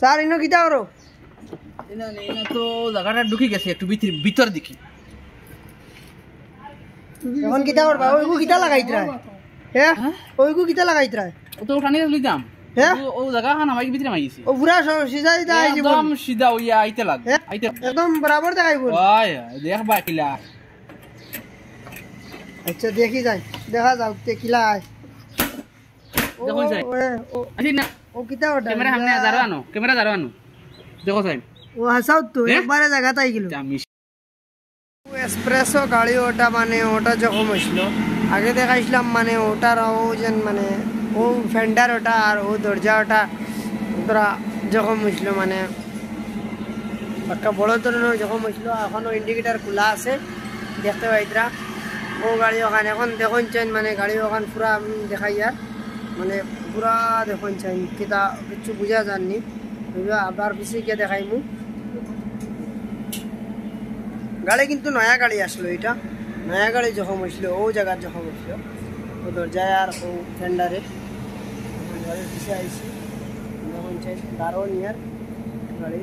sir ইনো কিতা করো এনা এনা তো জায়গাটা ঢুকে গেছে একটু ভিতর দেখি এখন কিতা করবা ওইগু কিতা লাগাইতরা হ্যাঁ ওইগু কিতা লাগাইতরা ও তো টানি লইতাম হ্যাঁ ও জায়গাখান আমাকে ভিতরে মাইছি ও পুরা সিধা সিধা আই জীবন একদম সিধা হইয়া আইতে লাগ আইতে একদম বরাবর দেখাইব ওই দেখবা কিলা আচ্ছা দেখি যাই দেখা যাও তে কিলা আয় দেখো যাই ও আসি না ও কিতা ওটা ক্যামেরা সামনে দাঁড়ানো দেখো যাই ও হাসাও তো একবারে জায়গা তাই গেল আমি এসপ্রেসো গাড়ি ওটা মানে ওটা যখন হইছিল আগে দেখাইছিলাম মানে ওটার ও যেন মানে ও ফেন্ডার ওটা আর ও দরজা ওটা ওটা যখন হইছিল মানে একটা বড় ধরনের যখন হইছিল এখনও ইন্ডিকেটার খোলা আছে দেখতে পাইতরা ও গাড়ি ওখানে এখন দেখুন চাইন মানে গাড়ি ওখান পুরা আমি দেখাই আর মানে পুরা দেখুন চাইন কিতা কিছু বুঝা যাননি আবার পিছিয়ে গিয়ে দেখাইমু গাড়ি কিন্তু নয়া গাড়ি আসলো এটা নয়া গাড়ি যখন হয়েছিল ও জায়গার যখন হয়েছিল ও দরজায় আর ও ফেন্ডারে গাড়ির পিছিয়ে আইসি যখন চাই দারুণ ইয়ার গাড়ি